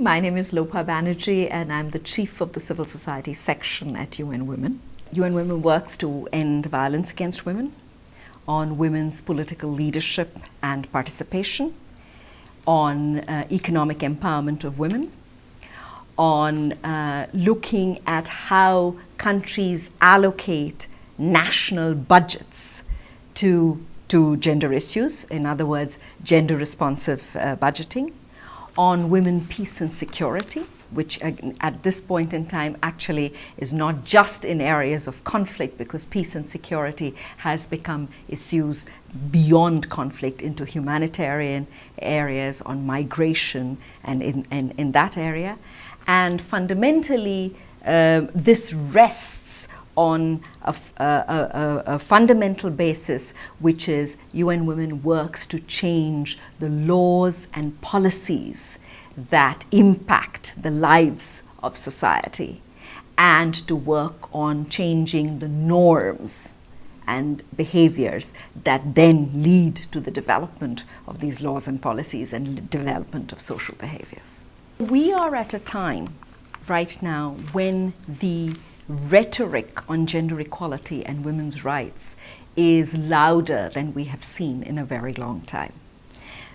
My name is Lopa Banerjee and I'm the Chief of the Civil Society section at UN Women. UN Women works to end violence against women, on women's political leadership and participation, on economic empowerment of women, on looking at how countries allocate national budgets to gender issues, in other words, gender-responsive budgeting, on women, peace and security, which at this point in time actually is not just in areas of conflict, because peace and security has become issues beyond conflict into humanitarian areas, on migration and in that area. And fundamentally, this rests on a fundamental basis, which is UN Women works to change the laws and policies that impact the lives of society, and to work on changing the norms and behaviors that then lead to the development of these laws and policies and development of social behaviors. We are at a time right now when the rhetoric on gender equality and women's rights is louder than we have seen in a very long time.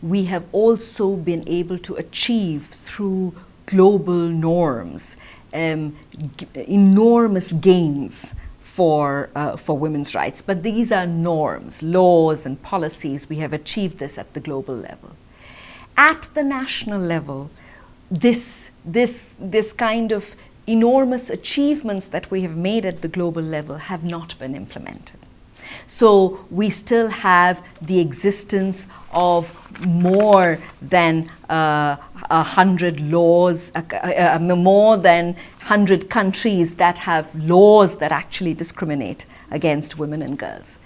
We have also been able to achieve through global norms enormous gains for women's rights. But these are norms, laws and policies. We have achieved this at the global level. At the national level, this kind of enormous achievements that we have made at the global level have not been implemented. So we still have the existence of more than 100 laws, more than 100 countries that have laws that actually discriminate against women and girls.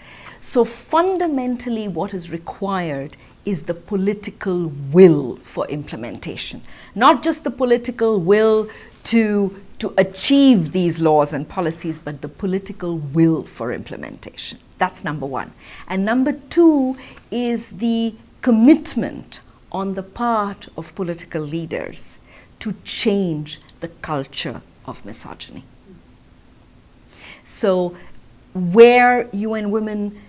So fundamentally what is required is the political will for implementation. Not just the political will to achieve these laws and policies, but the political will for implementation. That's number one. And number two is the commitment on the part of political leaders to change the culture of misogyny. So where UN Women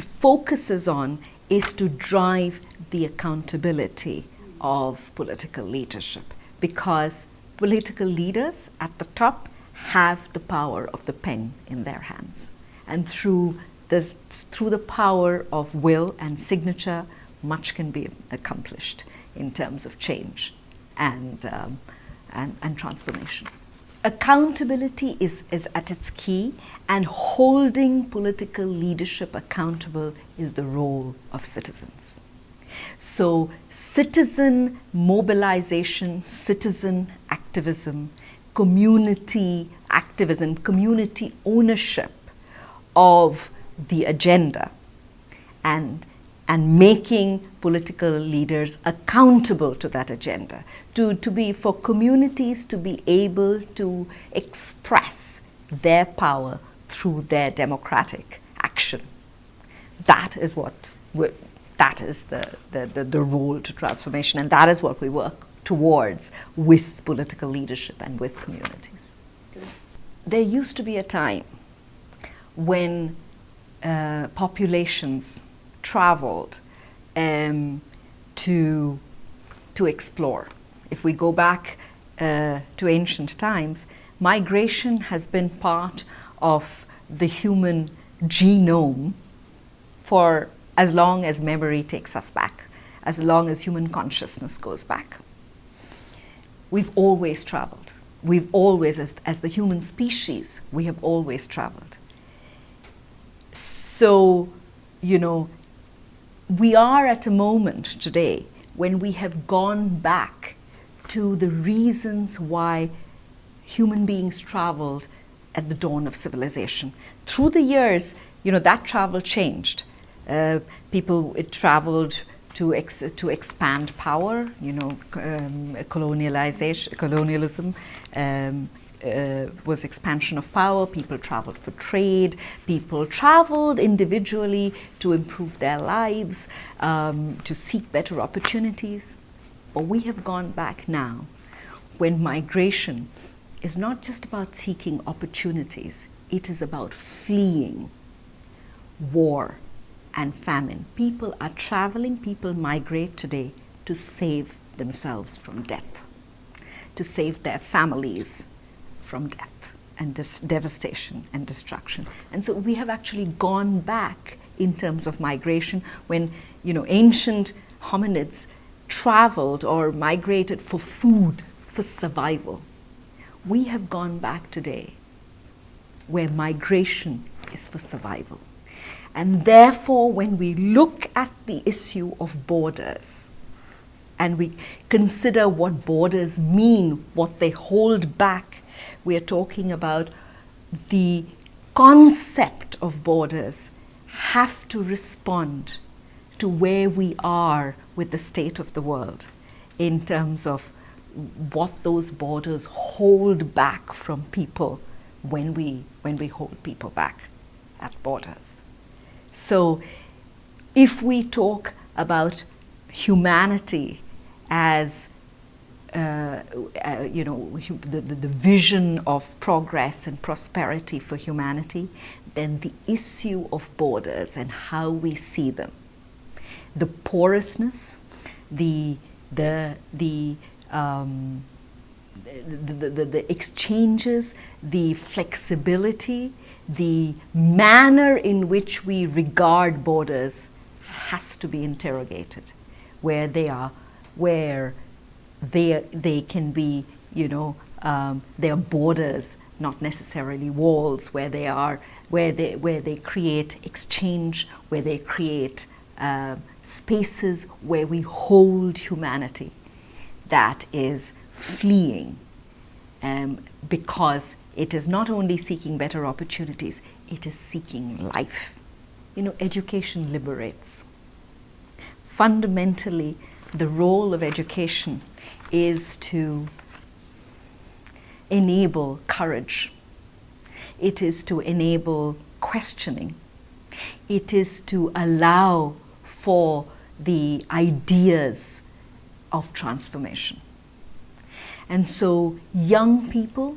focuses on is to drive the accountability of political leadership, because political leaders at the top have the power of the pen in their hands. And through the power of will and signature, much can be accomplished in terms of change and transformation. Accountability is at its key, and holding political leadership accountable is the role of citizens. So citizen mobilization, citizen activism, community activism, community ownership of the agenda, and making political leaders accountable to that agenda, for communities to be able to express their power through their democratic action. That is the role to transformation, and that is what we work towards with political leadership and with communities. There used to be a time when populations traveled to explore. If we go back to ancient times, migration has been part of the human genome for as long as memory takes us back, as long as human consciousness goes back. We've always traveled. We've always, as the human species, we have always traveled. So, we are at a moment today when we have gone back to the reasons why human beings traveled at the dawn of civilization. Through the years, that travel changed. People traveled to expand power, colonialism was expansion of power. People traveled for trade. People traveled individually to improve their lives, to seek better opportunities. But we have gone back now when migration is not just about seeking opportunities, it is about fleeing war and famine. People are traveling, people migrate today to save themselves from death, to save their families from death and devastation and destruction. And so we have actually gone back in terms of migration when, ancient hominids traveled or migrated for food, for survival. We have gone back today where migration is for survival. And therefore, when we look at the issue of borders and we consider what borders mean, what they hold back, we are talking about the concept of borders have to respond to where we are with the state of the world in terms of what those borders hold back from people when we hold people back at borders. So if we talk about humanity as the vision of progress and prosperity for humanity, then the issue of borders and how we see them, the porousness, the exchanges, the flexibility, the manner in which we regard borders has to be interrogated, where they can be, they are borders, not necessarily walls, where they create exchange, where they create spaces where we hold humanity that is fleeing, because it is not only seeking better opportunities, it is seeking life. Education liberates. Fundamentally, the role of education is to enable courage. It is to enable questioning. It is to allow for the ideas of transformation. And so young people,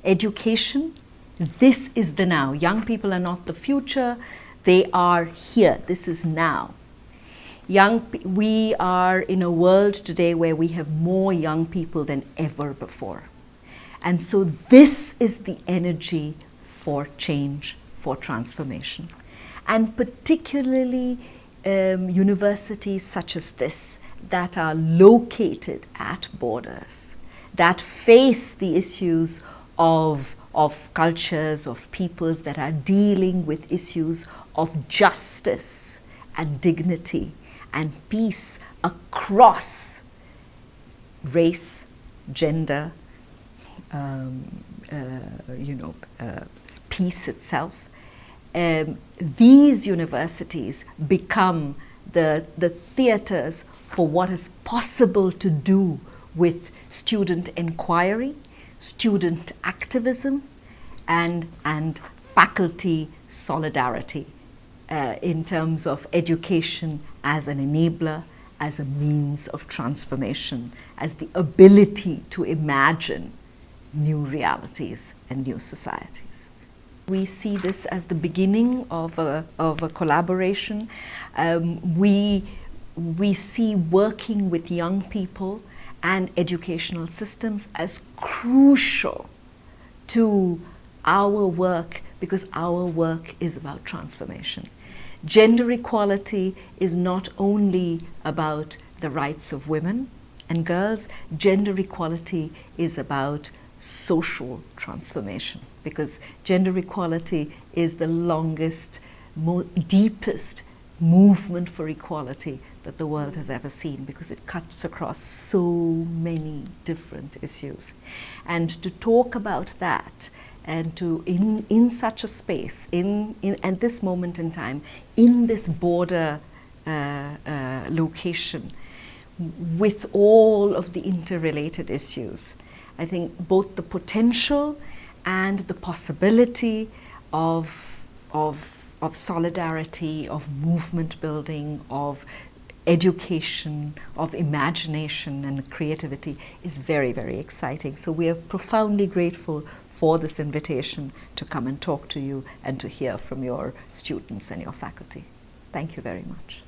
education, this is the now. Young people are not the future, they are here. This is now. We are in a world today where we have more young people than ever before. And so this is the energy for change, for transformation. And particularly universities such as this that are located at borders, that face the issues of cultures, of peoples, that are dealing with issues of justice and dignity and peace across race, gender, peace itself. These universities become the theaters for what is possible to do with student inquiry, student activism, and faculty solidarity in terms of education as an enabler, as a means of transformation, as the ability to imagine new realities and new societies. We see this as the beginning of a collaboration. We see working with young people and educational systems as crucial to our work, because our work is about transformation. Gender equality is not only about the rights of women and girls. Gender equality is about social transformation, because gender equality is the longest, deepest movement for equality that the world has ever seen, because it cuts across so many different issues. And to talk about that, and to in such a space, at this moment in time, in this border location, with all of the interrelated issues, I think both the potential and the possibility of solidarity, of movement building, of education, of imagination and creativity is very, very exciting. So we are profoundly grateful for this invitation to come and talk to you and to hear from your students and your faculty. Thank you very much.